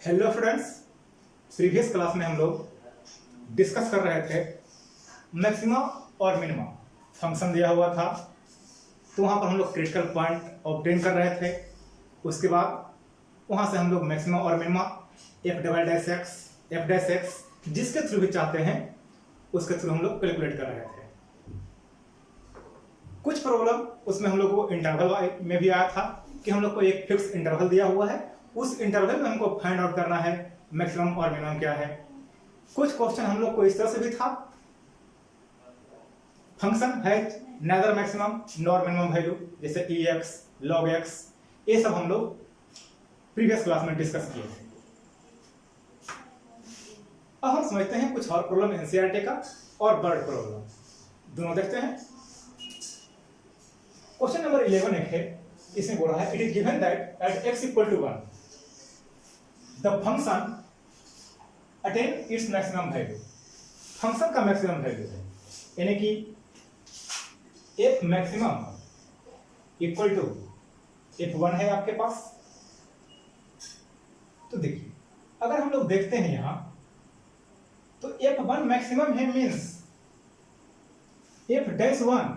Hello friends, previous class में हम लोग डिस्कस कर रहे थे मैक्सिमा और मिनिमा। फंक्शन दिया हुआ था तो वहाँ पर हम लोग क्रिटिकल पॉइंट ऑब्टेन कर रहे थे। उसके बाद वहाँ से हम लोग मैक्सिमा और मिनिमा एफ डैश एक्स जिसके थ्रू भी चाहते हैं उसके थ्रू हम लोग कैलकुलेट कर रहे थे। कुछ प्रॉब्लम उसमें हम लोग को इंटरवल में भी आया था कि हम लोग को एक फिक्स इंटरवल दिया हुआ है, उस इंटरवल में हमको फाइंड आउट करना है मैक्सिमम और मिनिमम क्या है। कुछ क्वेश्चन हम लोग को इस तरह से भी था, फंक्शन है neither maximum nor minimum value, जैसे ex, log x, ये सब हम लोग प्रीवियस क्लास में डिस्कस किए थे। अब हम समझते हैं कुछ और प्रॉब्लम एनसीईआरटी का और वर्ड प्रॉब्लम दोनों देखते हैं। क्वेश्चन नंबर 11 एक है, इसमें बोल रहा है it is given that at x equal to 1 the function attain its maximum value. Function का मैक्सिमम वैल्यू है, यानी कि f maximum equal to f1 है आपके पास। तो देखिए अगर हम लोग देखते हैं यहां तो f1 मैक्सिमम है, मींस f-1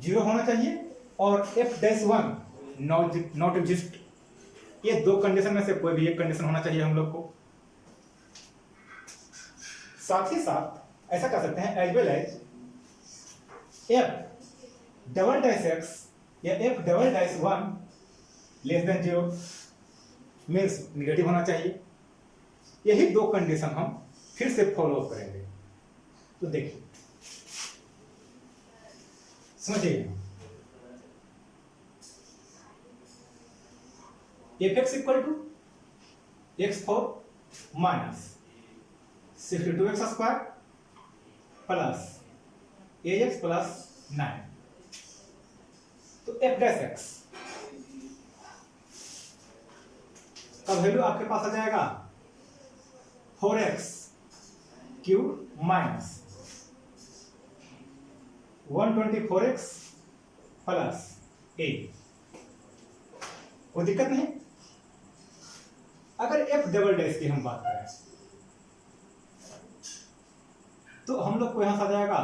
0 होना चाहिए और f-1 नॉट एग्जिस्ट। ये दो कंडीशन में से कोई भी एक कंडीशन होना चाहिए हम लोग को। साथ ही साथ ऐसा कर सकते हैं एज वेल एज f'(x) या f'(1) less than 0 means negative होना चाहिए। यही दो कंडीशन हम फिर से फॉलो अप करेंगे। तो देखिए समझिए, f(x) equal to x4 minus 62x square plus ax plus 9। तो f'(x) का वैल्यू आपके पास आ जाएगा 4x cube minus 124x plus 8। कोई दिक्कत नहीं। अगर f' की हम बात करें तो हम लोग को यहां से आ जाएगा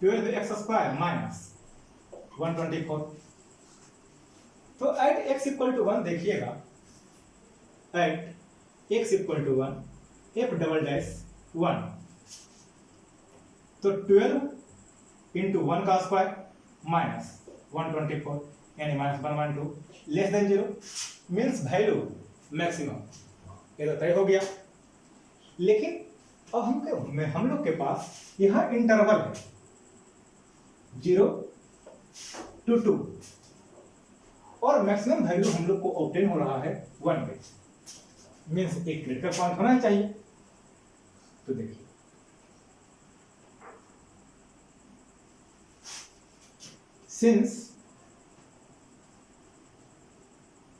12x स्क्वायर माइनस 124। तो एट x इक्वल टू 1 देखिएगा, eight x equal to 1 f'(1) तो 12 इंटू 1 का स्क्वायर माइनस 124 यानी minus 112 less than 0 means value maximum. ये तो तय हो गया। लेकिन अब हम लोग के पास यह इंटरवल है 0 to 2 और मैक्सिमम वैल्यू हम लोग को ऑब्टेन हो रहा है 1 पे, मीन्स एक क्रिटिकल पॉइंट होना चाहिए। तो देखिए since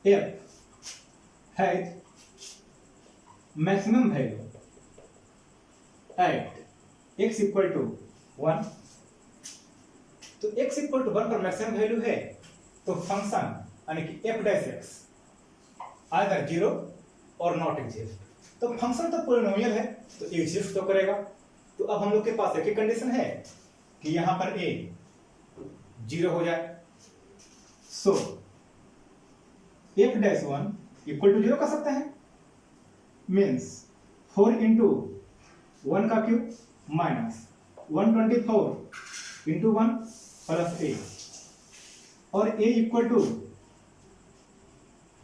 f has maximum value at x equal to 1, तो x equal to 1 पर मैक्सिमम वैल्यू है तो फंक्शन यानी कि f'(x) आइदर 0 और नॉट एग्जिस्ट। तो फंक्शन तो पॉलिनोमियल है तो एग्जिस्ट तो करेगा। तो अब हम लोग के पास एक ही कंडीशन है कि यहां पर a 0 हो जाए। सो f'(1) इक्वल टू 0 कर सकते हैं, मीन्स 4 इंटू 1 का क्यूब माइनस 124 इंटू 1 प्लस 8 और a इक्वल टू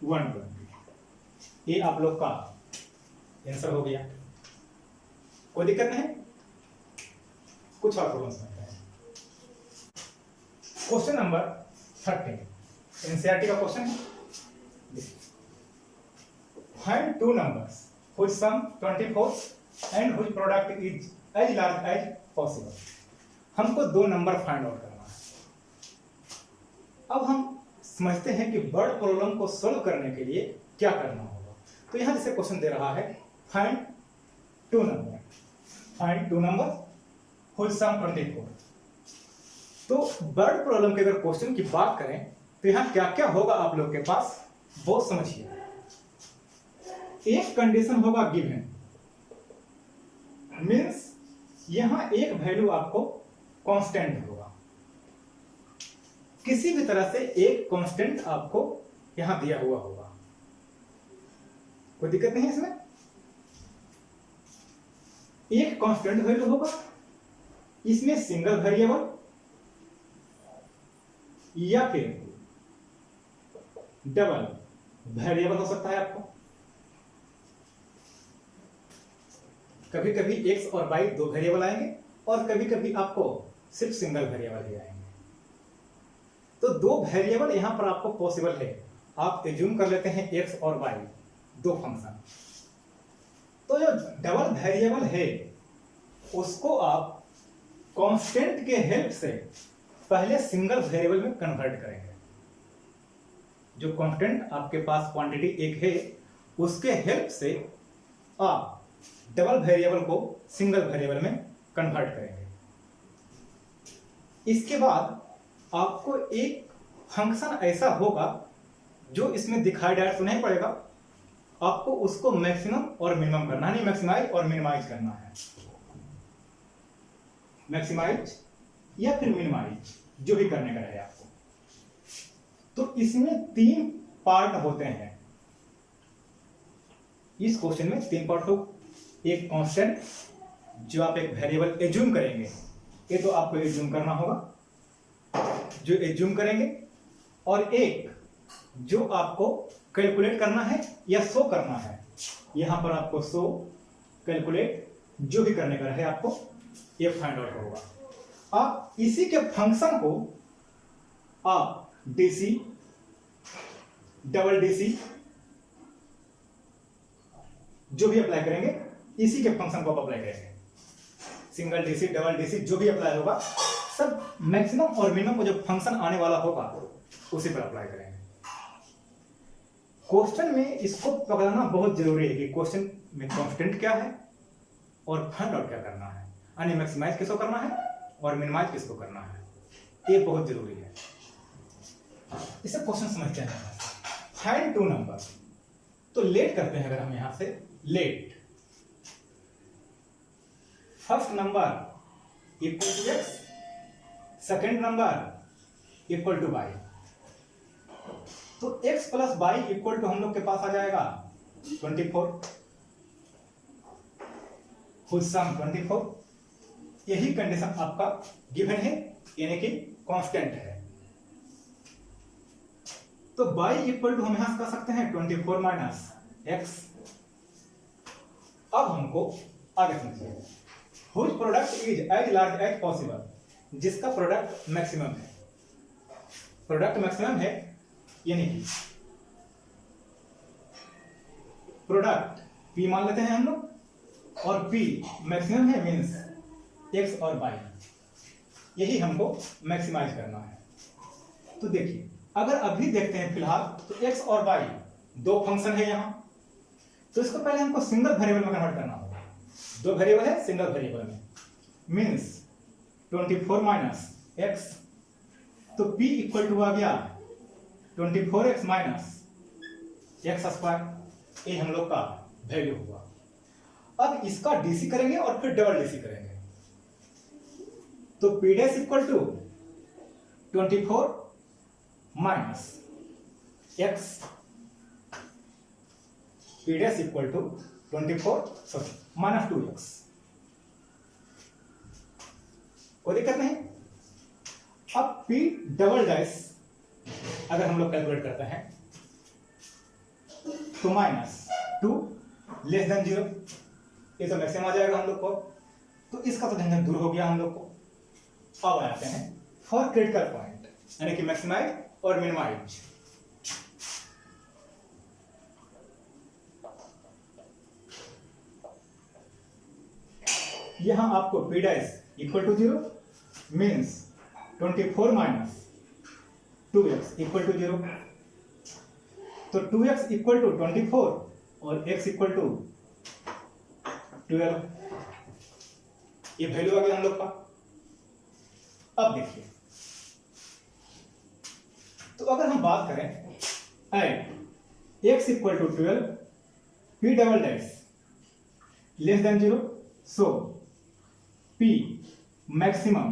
120। ये आप लोग का आंसर हो गया। कोई दिक्कत नहीं। कुछ और प्रॉब्लम समझते हैं। क्वेश्चन नंबर 13 एनसीईआरटी का क्वेश्चन है। Find two numbers whose sum 24 and whose product is as large as possible। हमको दो नंबर फाइंड आउट करना है। अब हम समझते हैं कि वर्ड प्रॉब्लम को सोल्व करने के लिए क्या करना होगा। तो यहां जैसे क्वेश्चन दे रहा है find two number whose sum 24। तो वर्ड प्रॉब्लम के अगर क्वेश्चन की बात करें तो यहां क्या क्या होगा आप लोग के पास वो समझिए। एक कंडीशन होगा गिवन, मीन्स यहां एक वैल्यू आपको कांस्टेंट होगा, किसी भी तरह से एक कांस्टेंट आपको यहां दिया हुआ होगा, कोई दिक्कत नहीं है इसमें। एक कांस्टेंट वैल्यू होगा, इसमें सिंगल वेरिएबल या फिर डबल वेरिएबल हो सकता है आपको। कभी कभी एक्स और वाई दो वेरिएबल आएंगे और कभी कभी आपको सिर्फ सिंगल वेरिएबल ही आएंगे। तो दो वेरिएबल यहां पर आपको पॉसिबल है। आप एज्यूम कर लेते हैं एक्स और वाई दो फंक्शन, तो जो डबल वेरिएबल है उसको आप कांस्टेंट के हेल्प से पहले सिंगल वेरिएबल में कन्वर्ट करेंगे। जो कांस्टेंट आपके पास क्वांटिटी एक है उसके हेल्प से आप डबल वेरिएबल को सिंगल वेरिएबल में कन्वर्ट करेंगे। इसके बाद आपको एक फंक्शन ऐसा होगा जो इसमें दिखाई डायरेक्ट तो नहीं पड़ेगा, आपको उसको मैक्सिमम और मिनिमम करना है, नहीं मैक्सिमाइज और मिनिमाइज करना है। मैक्सिमाइज या फिर मिनिमाइज जो भी करने का रहे आपको। तो इसमें तीन पार्ट होते हैं, इस क्वेश्चन में तीन पार्ट हो। एक कांस्टेंट जो आप एक वेरिएबल एज्यूम करेंगे, ये तो आपको एज्यूम करना होगा जो एज्यूम करेंगे, और एक जो आपको कैलकुलेट करना है या शो करना है। यहां पर आपको शो कैलकुलेट जो भी करने का रहे आपको ये फाइंड आउट होगा। आप इसी के फंक्शन को आप डीसी, डबल डीसी जो भी अप्लाई करेंगे इसी के फंक्शन को आप अप्लाई करेंगे। सिंगल डीसी, डबल डीसी जो भी अप्लाई होगा सब मैक्सिमम और मिनिमम को जो फंक्शन आने वाला होगा उसी पर अप्लाई करेंगे। क्वेश्चन में इसको पकड़ना बहुत जरूरी है कि क्वेश्चन में कांस्टेंट क्या है और फाइंड आउट क्या करना है, यानी मैक्सिमाइज किसको करना है और मिनिमाइज किसको करना है, ये बहुत जरूरी है। इसे क्वेश्चन समझते हैं। फाइंड टू नंबर, तो लेट करते हैं अगर हम यहां से let, first number equal to x, second number equal to y. तो x plus y equal to हम लोग के पास आ जाएगा 24, फुल सम 24। यही कंडीशन आपका गिवन है, यानी कि कांस्टेंट है। तो y इक्वल टू हम यहां से कर सकते हैं 24 माइनस एक्स। अब हमको आगे समझिए, whose product is as large as possible, जिसका प्रोडक्ट मैक्सिमम है। प्रोडक्ट मैक्सिमम है यानी कि प्रोडक्ट P मान लेते हैं हम लोग, और P मैक्सिमम है मींस x और y, यही हमको मैक्सिमाइज करना है। तो देखिए अगर अभी देखते हैं फिलहाल तो x और y दो फंक्शन है यहां, तो इसको पहले हमको सिंगल वेरिएबल में कन्वर्ट करना होगा। दो वेरिएबल है सिंगल वेरिएबल में, मींस 24 माइनस एक्स, तो P इक्वल टू आ गया 24x माइनस एक्स स्क्वायर, ये हम लोग का वैल्यू हुआ। अब इसका डीसी करेंगे और फिर डबल डीसी करेंगे, तो P dash equal to 24 minus x, P dash equal to 24 minus 2x। कोई दिक्कत नहीं। अब P डबल डैश अगर हम लोग कैलकुलेट करते हैं तो माइनस 2 लेस देन 0, ये तो मैक्सिमम आ जाएगा हम लोग को, तो इसका तो झंझट दूर हो गया हम लोग को। अब आते हैं फॉर क्रिटिकल पॉइंट, यानी कि मैक्सिमाइज और मिनिमाइज। यहां आपको P dash equal to 0 means 24 minus 2x equal to 0, तो 2x इक्वल टू 24 और x इक्वल टू 12, ये वैल्यू आ गया हम लोग का। अब देखिए, तो अगर हम बात करें at x equal to 12 P double dash less than 0, so P maximum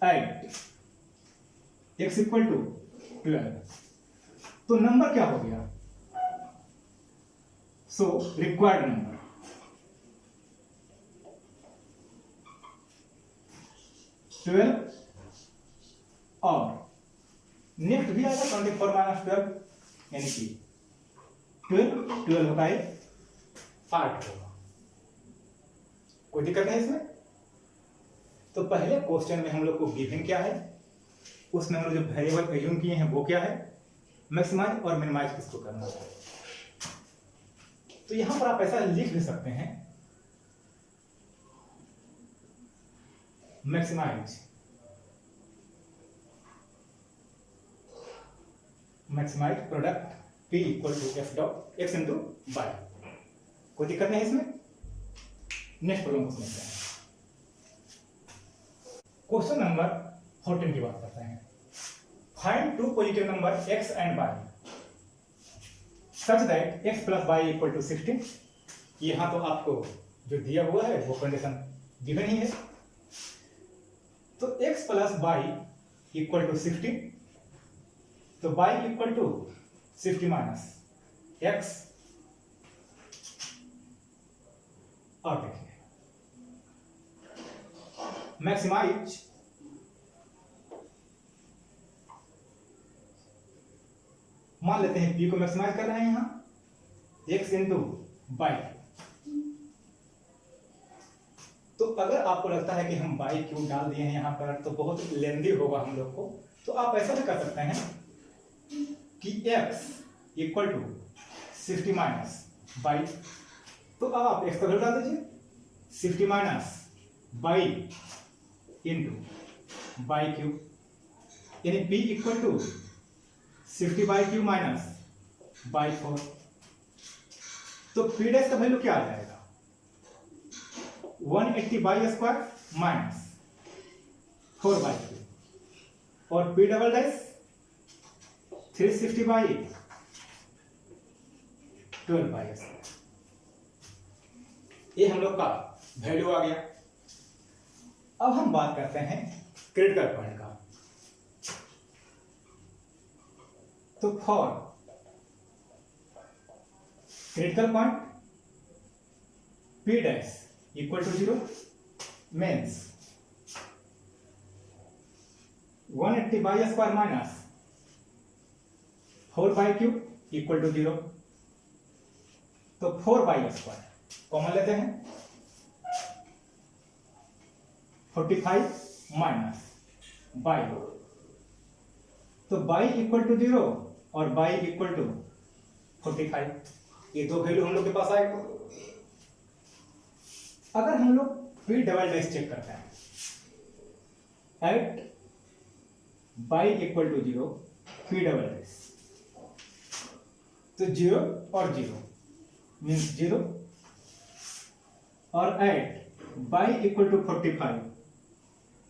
at x equal to 12। तो नंबर क्या हो गया? सो रिक्वायर्ड नंबर और नेक्स्ट भी आएगा 24 माइनस 12, यानी कि 12 होगा 8 होगा। कोई दिक्कत नहीं इसमें। तो पहले क्वेश्चन में हम लोग को गिवन क्या है, उसमें हम लोग जो वेरिएबल एज्यूम किए हैं वो क्या है, मैक्सिमाइज और मिनिमाइज किसको करना है। तो यहां पर आप ऐसा लिख भी सकते हैं, maximise product P equal to f dot x into y. कोई दिक्कत नहीं इसमें। नेक्स्ट प्रॉब्लम को समझते हैं। क्वेश्चन नंबर 14 की बात करते हैं। Find two positive number x and y such that x plus y equal to 16। यहां तो आपको जो दिया हुआ है वो कंडीशन गिवन ही है। तो x plus y equal to 16, तो y equal to 60 minus x। और देखिए मैक्सिमाइज मान लेते हैं p को मैक्सिमाइज कर रहे हैं यहां x इंटू वाई। तो अगर आपको लगता है कि हम y क्यों डाल दिए हैं यहां पर तो बहुत लेंदी होगा हम लोग को, तो आप ऐसा भी कर सकते हैं कि x equal to 60 minus y. तो अब आप x का वैल्यू डाल दीजिए 60 minus y into y cube, यानी p equal to 60 y cube minus y 4। तो p डैश का वैल्यू क्या आ जाएगा? 180 y square minus 4 y cube, और p double dash 360 by 12 by square. ये हम लोग का वैल्यू आ गया। अब हम बात करते हैं क्रिटिकल पॉइंट का। तो for critical point p dash equal to 0 मीन्स 180 y square minus 4 y cube equal to 0। तो 4 बाई स्क्वायर कॉमन लेते हैं, 45 माइनस बाई, तो बाई इक्वल टू 0 और बाई इक्वल टू 45। ये दो वैल्यू हम लोग के पास आएगा। अगर हम लोग p डबल डैश चेक करते हैं at by equal to 0 p double dash, तो 0 और 0 मीन्स 0, और एट बाई इक्वल टू 45,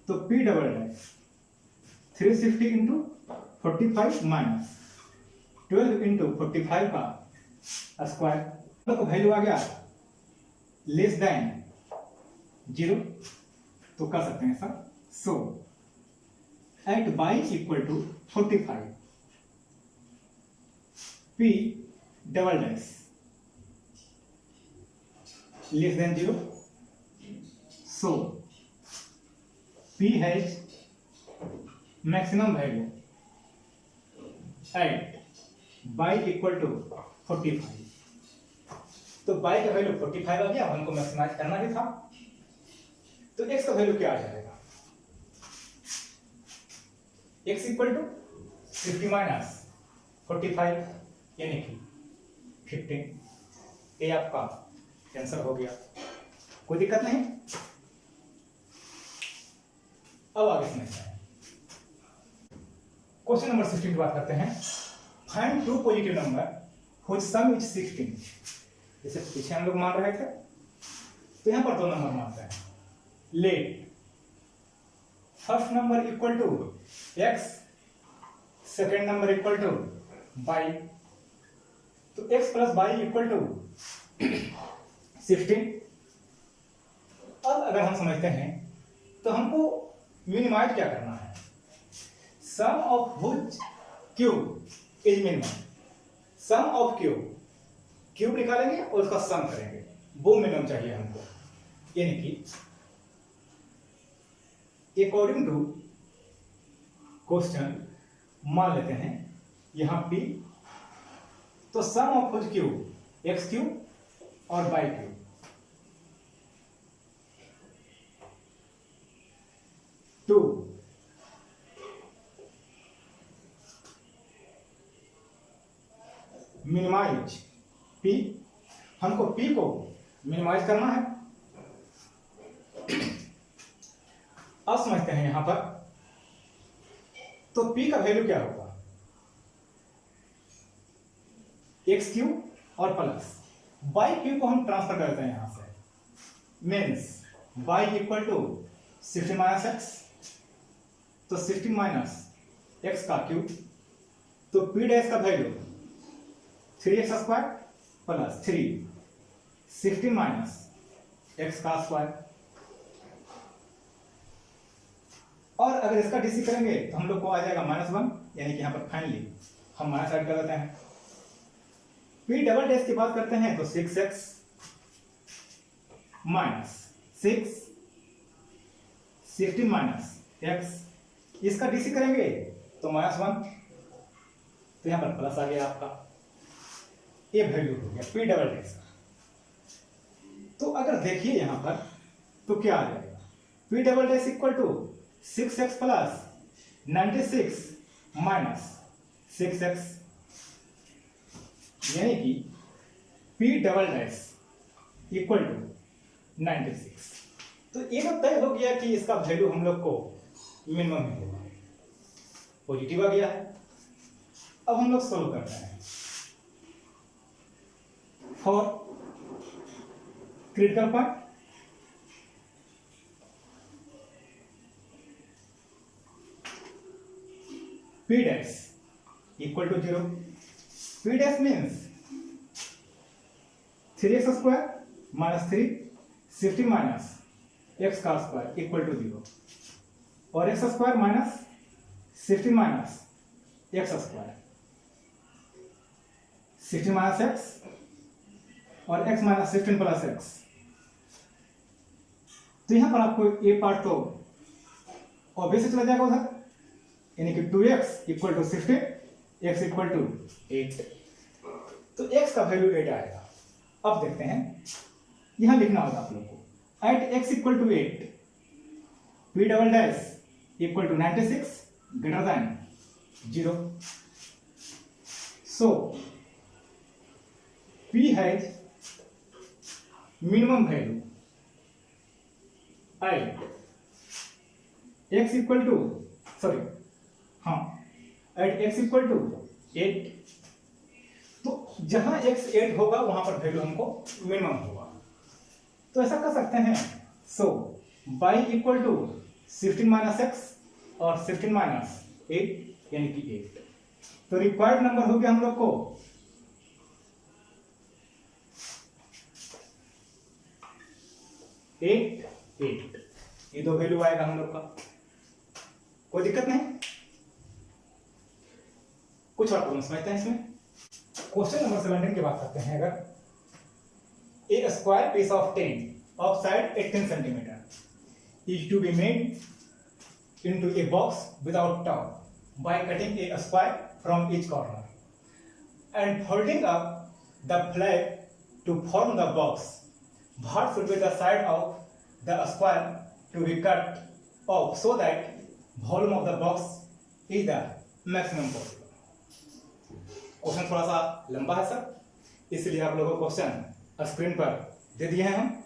तो p double dash 360 into 45 minus 12 into 45 का स्क्वायर, तो वैल्यू आ गया लेस देन 0। तो कर सकते हैं ऐसा। So eight by equal to 45 p double dash less than 0, so p has maximum value at y equal to 45। तो y का वैल्यू 45 आ गया, हमको मैक्सिमाइज करना ही था। तो x का वैल्यू क्या आ जाएगा? x इक्वल टू 50 माइनस 45 यानी कि 15। ये आपका आंसर हो गया। कोई दिक्कत नहीं। अब आगे समझते हैं। क्वेश्चन नंबर 16 की बात करते हैं। Find two positive number which sum is 16। जैसे पीछे हम लोग मान रहे थे, तो यहां पर दो नंबर मानते हैं। Let first number equal to x, second number equal to y। तो x plus y equal to 16। अब अगर हम समझते हैं तो हमको मिनिमाइज क्या करना है, sum of which cube is minimum, sum of cube निकालेंगे और उसका सम करेंगे, वो मिनिमम चाहिए हमको। यानी कि अकॉर्डिंग टू क्वेश्चन मान लेते हैं यहां p, तो sum of which cube X cube और Y cube, to minimise p, हमको p को मिनिमाइज करना है। अब समझते हैं यहां पर, तो p का वैल्यू क्या होगा, एक्स क्यूब और प्लस वाई क्यूब को हम ट्रांसफर करते हैं यहां से, means y equal to 16 minus x, तो 16 माइनस एक्स का क्यूब, तो p डैश का value 3x square plus 3 16 minus x का स्क्वायर। और अगर इसका डीसी करेंगे तो हम लोग को आ जाएगा -1, यानी कि यहां पर फाइनली हम माइनस ऐड कर देते हैं। p डबल डैश की बात करते हैं तो 6x माइनस 6 16 माइनस एक्स, इसका डीसी करेंगे तो -1, तो यहां पर प्लस आ गया आपका, ये वैल्यू हो गया p डबल डैश का। तो अगर देखिए यहां पर तो क्या आ जाएगा, p double dash equal to 6x plus 96 minus 6x, यानी कि p double dash equal to 96। तो ये तो तय हो गया कि इसका वैल्यू हम लोग को मिनिमम ही होगा, पॉजिटिव आ गया है। अब हम लोग सोल्व करते हैं for critical point. p dash equal to 0, p dash means 3x square minus 3 16 minus x का स्क्वायर इक्वल टू 0, और x square minus 16 minus x square, 16 minus x और x माइनस 16 प्लस x। तो यहां पर आपको ये पार्ट तो obviously चला जाएगा उधर, यानी कि 2x equal to 16, x equal to 8, तो x का वैल्यू 8 आएगा। अब देखते हैं, यहां लिखना होगा आप लोग को, at x equal to 8 p double dash equal to 96 greater than 0, so p has minimum value at x equal to eight x equal to 8, तो जहां x 8 होगा वहां पर वैल्यू हमको मिनिमम होगा। तो ऐसा कर सकते हैं, so y equal to 16 minus x और 16 माइनस 8 यानी कि 8, तो रिक्वायर्ड नंबर हो गया हम लोग को 8 8, ये दो वैल्यू आएगा हम लोग का, कोई दिक्कत नहीं। कुछ और प्रॉब्लम समझते हैं इसमें। क्वेश्चन नंबर 17 की बात करते हैं, अगर a square piece of 10 of side 18 centimetre is to be made into a box without top by cutting a square from each corner and folding up the flag to form the box, what should be the side of the square to be cut off so that volume of the box is the maximum possible। Question थोड़ा सा लंबा है sir, इसलिए आप लोगों को question screen पर दे दिए हैं, हम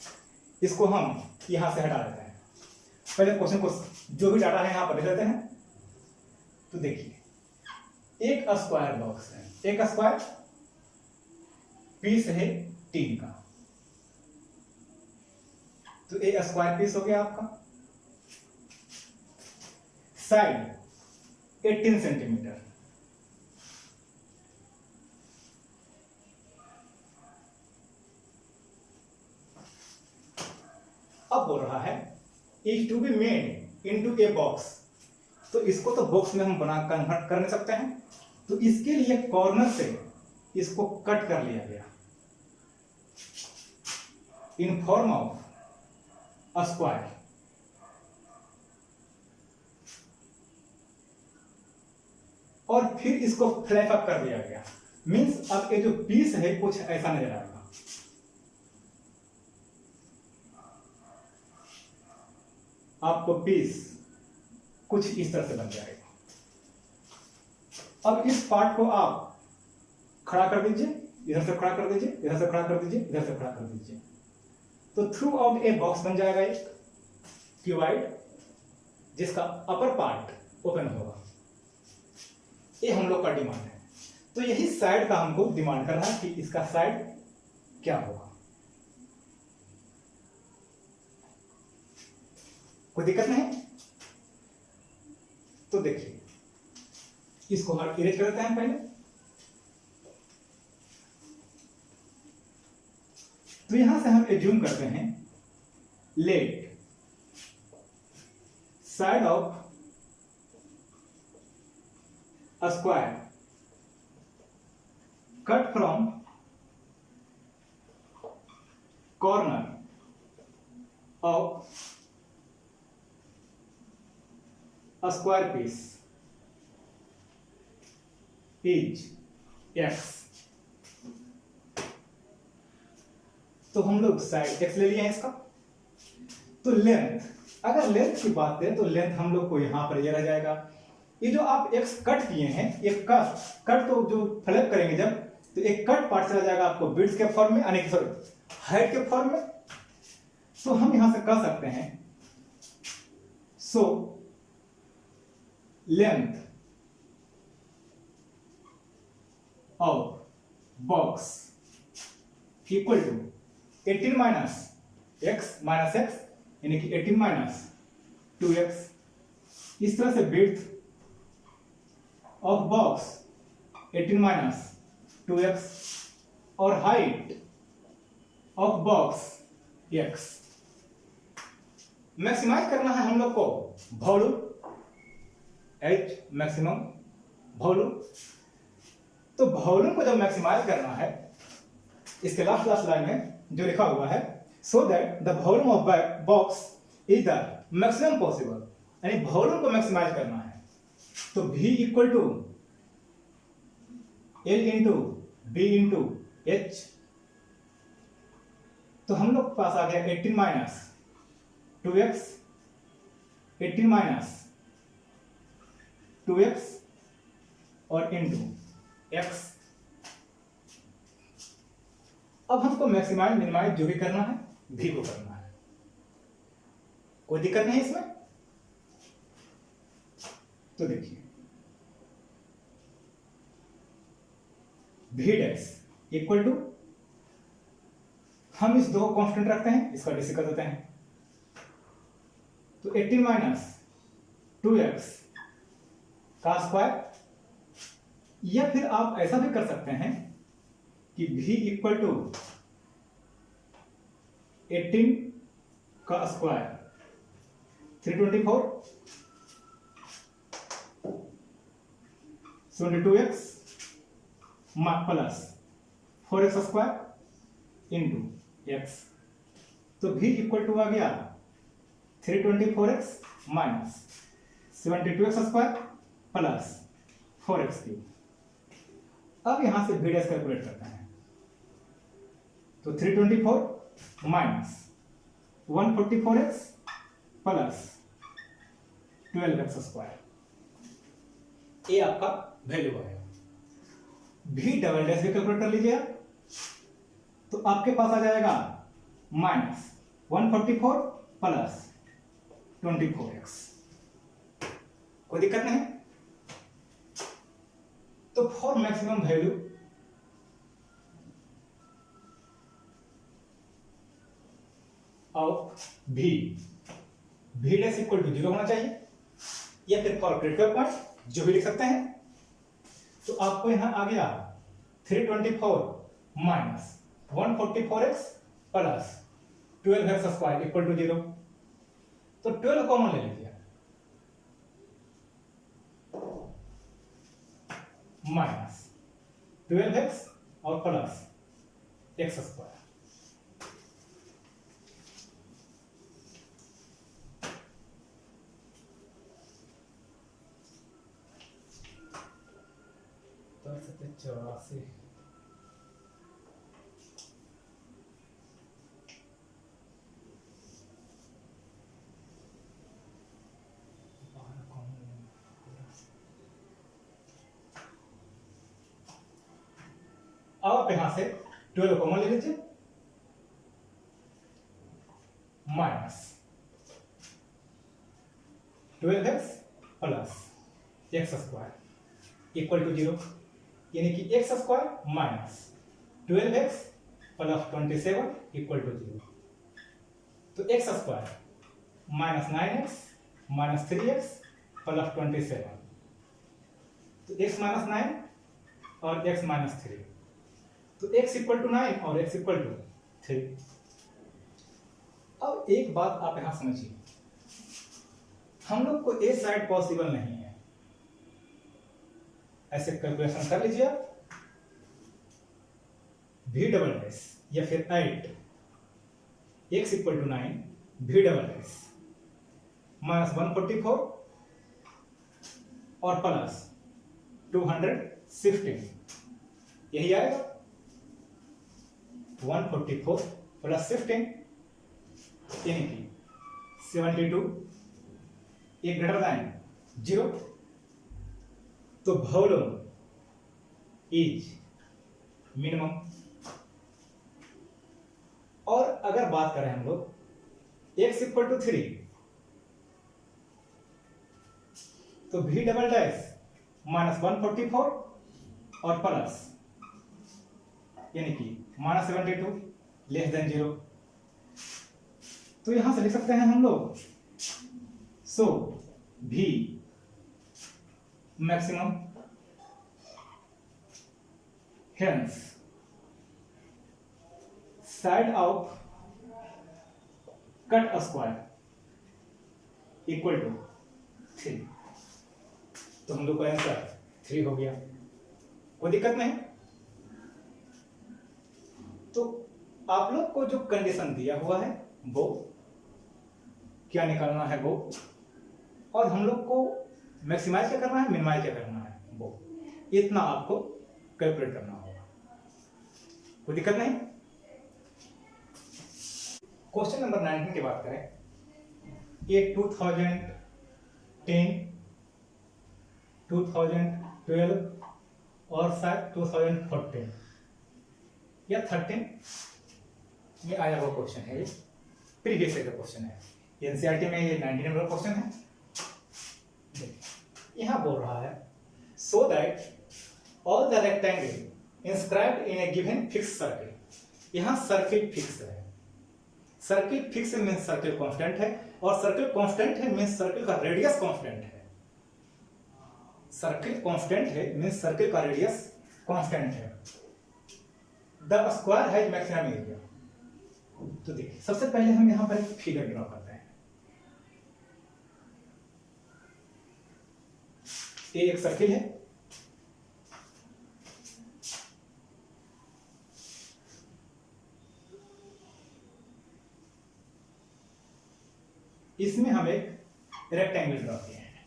इसको हम यहां से हटा देते हैं। पहले क्वेश्चन को जो भी डाटा है यहां पर लिख लेते हैं। तो देखिए, एक स्क्वायर बॉक्स है, एक स्क्वायर पीस है 3 का, तो ए स्क्वायर पीस हो गया आपका, साइड 18 सेंटीमीटर, बोल रहा है is to be made into a box, तो इसको तो बॉक्स में हम बना कन्वर्ट कर नहीं सकते हैं, तो इसके लिए कॉर्नर से इसको कट कर लिया गया in form of a square. और फिर इसको फ्लैप अप कर दिया गया, मींस अब ये जो पीस है कुछ ऐसा नजर आएगा। आपको पीस कुछ इस तरह से बन जाएगा। अब इस पार्ट को आप खड़ा कर दीजिए, इधर से खड़ा कर दीजिए, इधर से खड़ा कर दीजिए, इधर से खड़ा कर दीजिए, तो थ्रू आउट ए बॉक्स बन जाएगा एक क्यूबाइड, जिसका अपर पार्ट ओपन होगा। ये हम लोग का डिमांड है, तो यही साइड का हमको डिमांड कर रहा है कि इसका साइड क्या होगा। कोई दिक्कत नहीं? तो देखिए इसको हम इरेज कर देते हैं पहले। तो यहां से हम एज्यूम करते हैं let side of a square cut from corner of a square piece is x। तो हम लोग साइड x ले लिए हैं इसका। तो लेंथ, अगर लेंथ की बात करें तो लेंथ हम लोग को यहां पर ये रह जाएगा। ये जो आप x कट किए हैं, एक कट तो जो फ्लिप करेंगे जब, तो एक कट पार्ट चला जाएगा आपको विड्थ के फॉर्म में, यानी कि सॉरी हाइट के फॉर्म में। तो हम यहां से कह सकते हैं so length of box equal to 18 minus x minus x, यानी कि 18 माइनस 2x। इस तरह से width of box 18 minus 2x और height of box x। Maximise करना है हम लोग को वॉल्यूम, h मैक्सिमम वॉल्यूम। तो वॉल्यूम को जब मैक्सिमाइज करना है, इसके लास्ट लाइन में जो लिखा हुआ है so that the volume of box is the maximum possible, यानी वॉल्यूम को मैक्सिमाइज करना है। तो V equal to L into B into H। तो हम लोग पास आ गया 18 माइनस 2x, 18 माइनस 2x और इंटू x। अब हमको मैक्सिमाइज मिनिमाइज जो भी करना है V को करना है, कोई दिक्कत नहीं इसमें। तो देखिए V डैश इक्वल टू, हम इस दो कांस्टेंट रखते हैं, इसका डिसी कर देते हैं। तो 18 माइनस 2x का स्क्वायर, या फिर आप ऐसा भी कर सकते हैं कि V इक्वल टू 18 का square 324 22x plus 4x square into x। तो V इक्वल टू आ गया 324x minus 72x square plus 4x cube. अब यहां से V डैश कैलकुलेट करते हैं। तो 324 minus 144x plus 12x square, ये आपका वैल्यू है। V डबल डैश भी कैलकुलेट कर लीजिए, तो आपके पास आ जाएगा माइनस 144 प्लस 24x। कोई दिक्कत नहीं। तो for maximum value of V dash equal to 0 होना चाहिए, या फिर फॉर क्रिटिकल पॉइंट जो भी लिख सकते हैं। तो आपको यहां आ गया 324 minus 144x plus 12x square equal to 0, तो 12 कॉमन ले लीजिए, माइनस 12x और प्लस x स्क्वायर, तो 84 अब आप यहां से 12 कॉमन ले लीजिए, minus 12x plus x square equal to 0, यानी कि x square minus 12x plus 27 equal to 0, तो x square minus 9x minus 3x plus 27, तो x माइनस 9 और x माइनस 3, तो x इक्वल टू 9 और x इक्वल टू 3। अब एक बात आप यहां समझिए, हम लोग को ए साइड पॉसिबल नहीं है, ऐसे कैलकुलेशन कर लीजिए आप, v डबल एस या फिर 8 x equal to 9 v double S minus 144 और प्लस 216, यही आएगा 144 प्लस 15 यानी कि 72, एक ग्रेटर दैन 0, तो वॉल्यूम इज मिनिमम। और अगर बात करें हम लोग x इक्वल टू 3, तो v डबल डैश माइनस 144 और प्लस यानी कि माइनस 72 लेस देन 0, तो यहां से लिख सकते हैं हम लोग, so v maximum, hence side of cut square equal to 3, तो हम लोग का आंसर 3 हो गया, कोई दिक्कत नहीं। तो आप लोग को जो कंडीशन दिया हुआ है वो क्या निकालना है वो, और हम लोग को मैक्सिमाइज क्या करना है, मिनिमाइज क्या करना है वो, इतना आपको कैलकुलेट करना होगा, कोई दिक्कत नहीं। क्वेश्चन नंबर 19 की बात करें, ये 2010, 2012 और शायद 2014 या 13 में आया हुआ क्वेश्चन है, ये प्रीवियस ईयर का क्वेश्चन है, एनसीईआरटी में ये 19 नंबर क्वेश्चन है। यहां बोल रहा है, so that all the rectangle inscribed in A given fix circle, यहां सर्किल फिक्स है, circle fix means circle constant है, और सर्किल कांस्टेंट है मींस सर्किल का रेडियस कांस्टेंट है, सर्किल कांस्टेंट है मींस सर्किल का रेडियस कांस्टेंट है। The square has maximum area, तो देखिए सबसे पहले हम यहां पर एक फिगर ड्रॉ करते हैं, ये एक सर्किल है, इसमें हम एक रेक्टेंगल ड्रॉ किए हैं,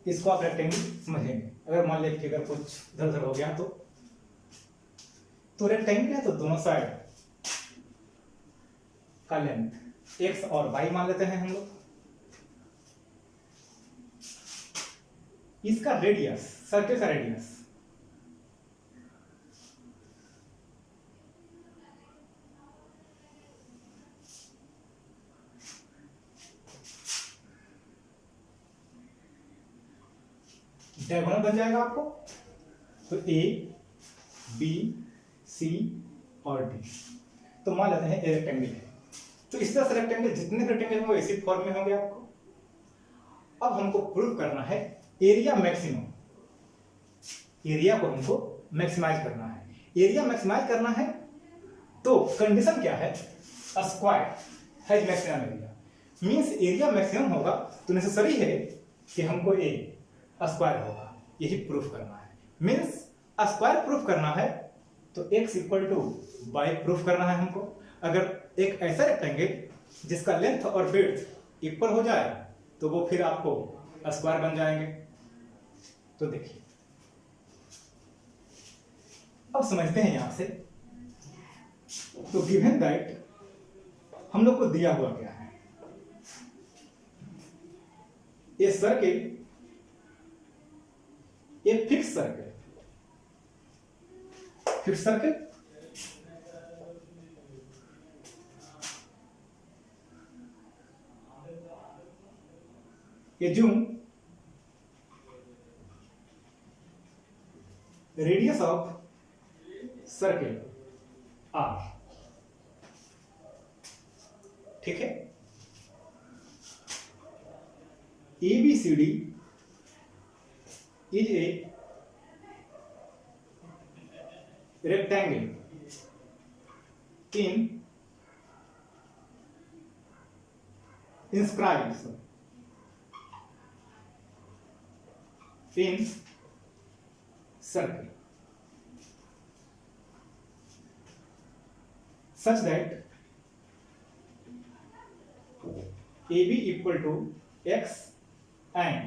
इसको आप रेक्टेंगल समझेंगे। अगर मान लीजिए फिगर कुछ इधर उधर हो गया तो रेक्टेंगल है, तो दोनों साइड का लेंथ x और y मान लेते हैं हम लोग, इसका रेडियस, सर्किल का रेडियस डायगोनल बन जाएगा आपको, तो ए बी सी और डी, तो मान लेते हैं ए रेक्टेंगल है, तो इस तरह से रेक्टेंगल जितने रेक्टेंगल होंगे इसी फॉर्म में होंगे आपको। अब हमको प्रूव करना है एरिया मैक्सिमम, एरिया को हमको मैक्सिमाइज करना है, एरिया मैक्सिमाइज करना है तो कंडीशन क्या है, square has maximum area, means area maximum होगा तो नेसेसरी है कि हमको ए स्क्वायर होगा, यही प्रूफ करना है। मींस स्क्वायर प्रूफ करना है तो x equal to y proof करना है हमको। अगर एक ऐसा रेक्टेंगल जिसका लेंथ और विड्थ इक्वल हो जाए तो वो फिर आपको स्क्वायर बन जाएंगे। तो देखिए अब समझते हैं यहां से। तो गिवन दैट हम लोग को दिया हुआ क्या है, ये सर्किल, ये fix circle, fix circle assume radius of circle r, ठीक है। ABCD is a rectangle inscribed in circle such that AB equal to x and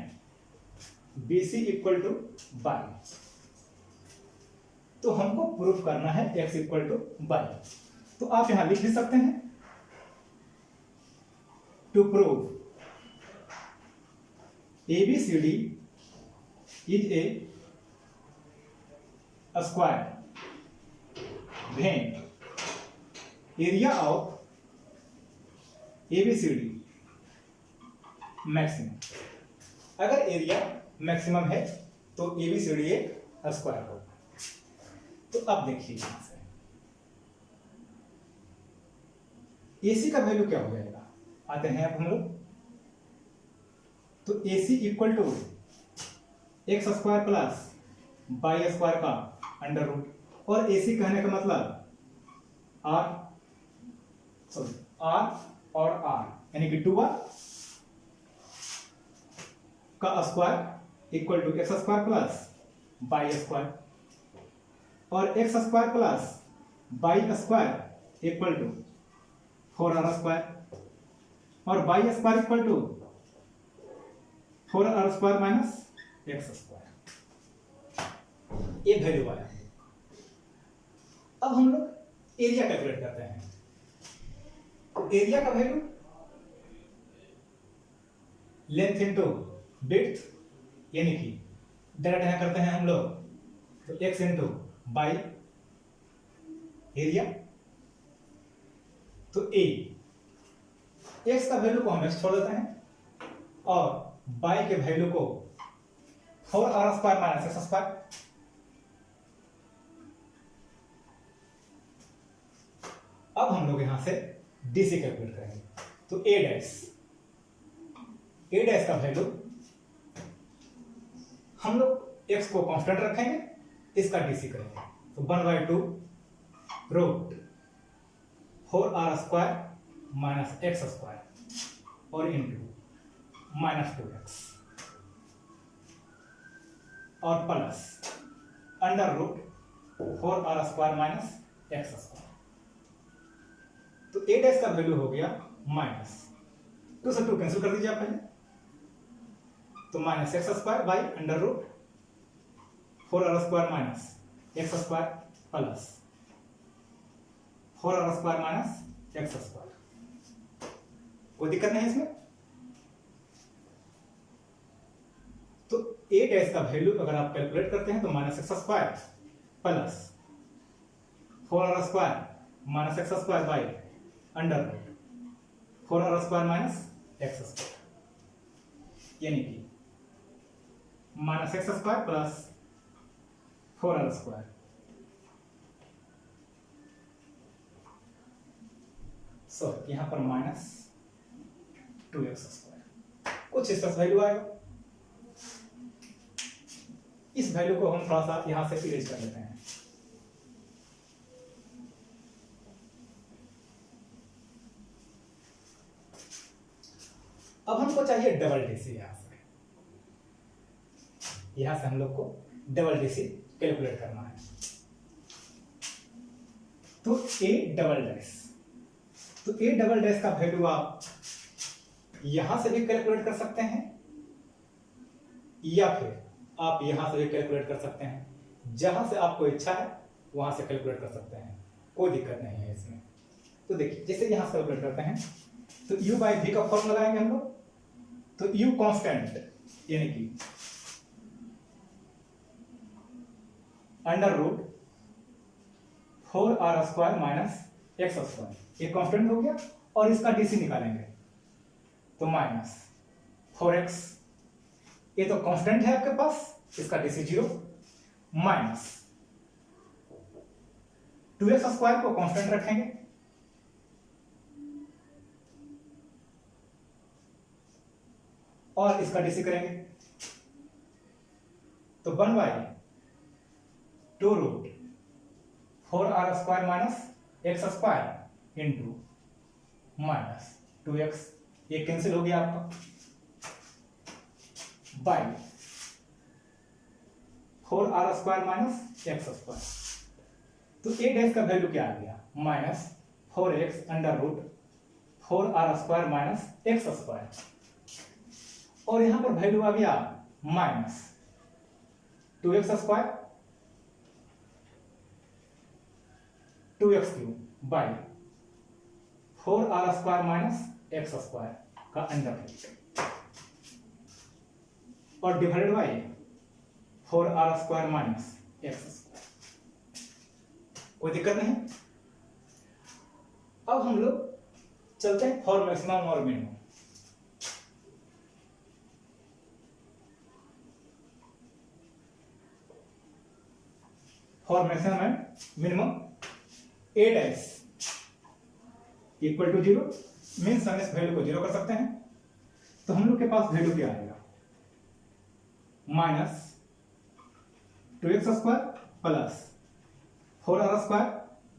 BC equal to y। तो हमको प्रूफ करना है x इक्वल टू y। तो आप यहां लिख भी सकते हैं, to prove ABCD is a square when area of ABCD maximum. अगर एरिया मैक्सिमम है तो ABCD एक स्क्वायर होगा। तो अब देखिए यहां से AC का वैल्यू क्या हो जाएगा, आते हैं अब हम लोग। तो AC equal to x square plus Y square का अंडर रूट, और AC कहने का मतलब R और R यानी कि 2R का square equal to x square plus Y square, और X square plus Y square equal to 4R square, और Y square equal to 4R square minus x square. ये वैल्यू आया। अब हम लोग एरिया कैलकुलेट करते हैं। तो एरिया का वैल्यू लेंथ इनटू विड्थ, यानी कि डायरेक्ट यहां करते हैं हम लोग, तो x इनटू वाई एरिया। तो a x का वैल्यू को हम x छोड़ देते हैं और y के वैल्यू को 4R square minus x square. अब हम लोग यहां से DC कैलकुलेट करेंगे। तो a डैश का वैल्यू हम लोग x को कांस्टेंट रखेंगे, इसका DC करेंगे। तो 1/2 root 4R square minus x square और इंटू माइनस 2x और plus under root 4R square minus x square. तो a डैश का वैल्यू हो गया माइनस 2 से 2 कैंसिल कर दीजिए आप पहले। तो minus x square by under root 4R square minus x square plus 4R square minus x square. कोई दिक्कत नहीं है इसमें। तो a डैश का वैल्यू अगर आप कैलकुलेट करते हैं तो minus x square plus 4R square minus x square by under root 4R square minus x square, यानी कि minus x square plus 4R square. So यहां पर माइनस 2x स्क्वायर, कुछ इस वैल्यू आएगा। इस वैल्यू को हम थोड़ा सा यहां से इरेज कर लेते हैं। अब हमको चाहिए डबल डीसी। यहां से हम लोग को डबल डीसी कैलकुलेट करना है। तो ए डबल डैश, तो ए डबल डैश का वैल्यू आप यहां से भी कैलकुलेट कर सकते हैं या फिर आप यहां से भी कैलकुलेट कर सकते हैं। जहां से आपको इच्छा है वहां से कैलकुलेट कर सकते हैं, कोई दिक्कत नहीं है इसमें। तो देखिए जैसे यहां से कैलकुलेट करते हैं तो u बाई वी का फॉर्मूला लगाएंगे हम लोग। तो u कांस्टेंट यानी कि under root 4r square minus x square, ये कांस्टेंट हो गया। और इसका डीसी निकालेंगे तो माइनस 4x, ये तो कांस्टेंट है आपके पास, इसका डीसी 0, माइनस 2x स्क्वायर को कांस्टेंट रखेंगे और इसका डीसी करेंगे तो 1/2 root 4r square minus x square into minus 2x, ये कैंसिल हो गया आपका, by 4r square minus x square. तो ए डैश का वैल्यू क्या आ गया, minus 4x under root 4r square minus x square. और यहां पर वैल्यू आ गया minus 2x square 2x cube by 4r square minus x square का अंडर रूट और divided by 4r square minus x square. कोई दिक्कत नहीं। अब हम लोग चलते हैं फॉर मैक्सिमम और minimum. For maximum and minimum a dash equal to 0 means हम इस वैल्यू को 0 कर सकते हैं। तो हम लोग के पास वैल्यू क्या आएगा, minus 2x square plus 4r square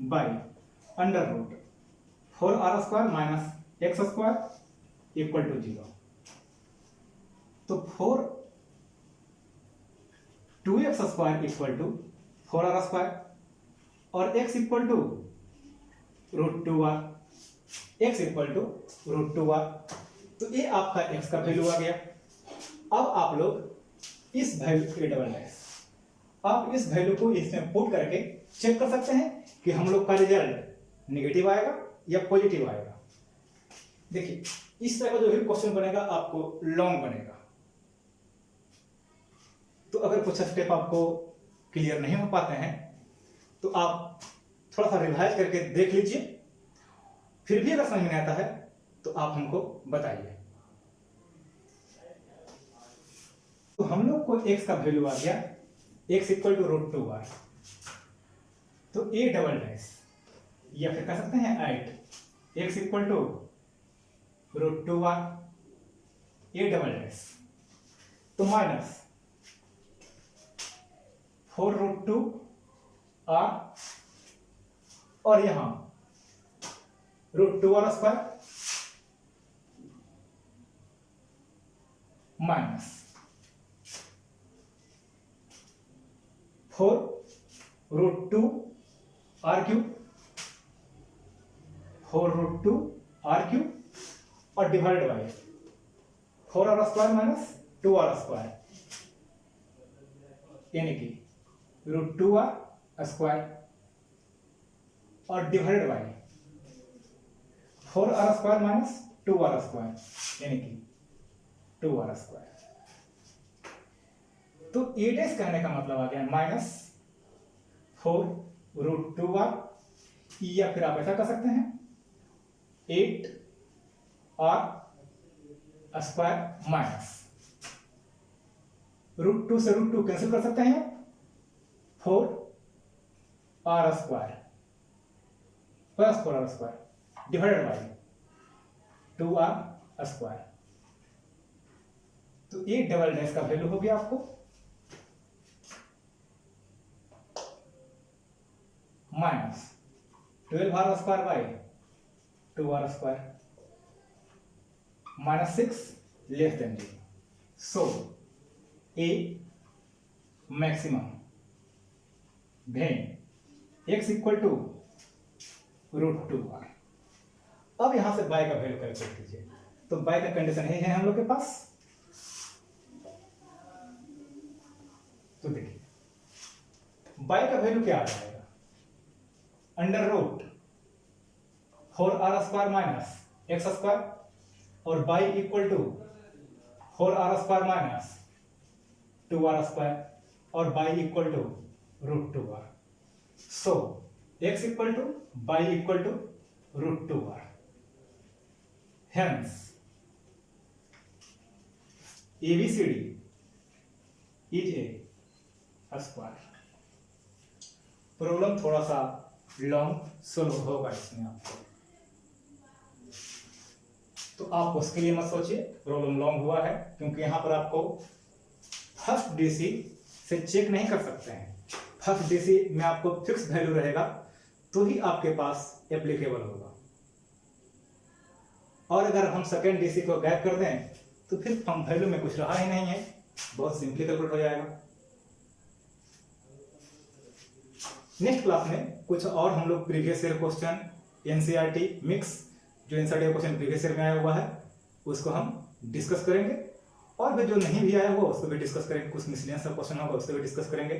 by under root 4r square minus x square equal to 0। तो 2x square equal to 4r square और x equal to root 2r, x equal to root 2r। तो ये आपका x का value आ गया। अब आप लोग इस वैल्यू ए डबल डैश, आप इस वैल्यू को इसमें पुट करके चेक कर सकते हैं कि हम लोग का रिजल्ट नेगेटिव आएगा या पॉजिटिव आएगा। देखिए इस तरह का जो भी क्वेश्चन बनेगा आपको लॉन्ग बनेगा। तो अगर कुछ स्टेप आपको क्लियर नहीं हो पाते हैं तो आप थोड़ा सा रिवाइज करके देख लीजिए, फिर भी अगर समझ में आता है तो आप हमको बताइए। तो हम लोग को x का वैल्यू आ गया x equal to root 2r। तो ए डबल डैश या फिर कह सकते हैं 8 x equal to root 2r A double dash, तो माइनस 4 रूट 2r और यहां root 2r square minus 4 root 2 R cube 4 root 2 R cube और divided by 4r square minus 2r square यानी कि रूट 2r स्क्वायर और divided by 4r square minus 2r square यानी कि 2r square. तो a dash कहने का मतलब आ गया माइनस 4 रूट 2r, या फिर आप ऐसा कर सकते हैं 8r स्क्वायर माइनस रूट 2 से रूट 2 कैंसिल कर सकते हैं 4r square plus 4r square divided by 2r square. तो ए डबल डैश का वैल्यू हो गया आपको minus 12r square by 2r square minus 6 less than d. So a maximum then x equal to √2r. अब यहां से y का value calculate कीजिए. तो y का कंडीशन है हम लोग के पास. तो देखिए y का वैल्यू क्या आ जाएगा, under root 4r² minus x² और y equal to 4r² minus 2r² और y equal to √2r. So x equal to y equal to √2r. Hence ABCD is a square. Problem थोड़ा सा long solve होगा इसमें आपको, तो आप उसके लिए मत सोचिए प्रॉब्लम लॉन्ग हुआ है, क्योंकि यहां पर आपको फर्स्ट डीसी से चेक नहीं कर सकते हैं. फर्स्ट डीसी में आपको फिक्स वैल्यू रहेगा तो ही आपके पास एप्लीकेबल होगा, और अगर हम सेकेंड डीसी को गैप कर दें तो फिर हम वैल्यू में कुछ रहा ही नहीं है, बहुत सिंपली कैलकुलेट हो जाएगा. नेक्स्ट क्लास में कुछ और हम लोग previous year question NCERT mix, जो एनसीईआरटी क्वेश्चन प्रीवियस ईयर में आया हुआ है उसको हम डिस्कस करेंगे, और भी जो नहीं भी आया हुआ उसको भी डिस्कस करेंगे. कुछ मिसलेनियस क्वेश्चन होगा उसको भी डिस्कस करेंगे.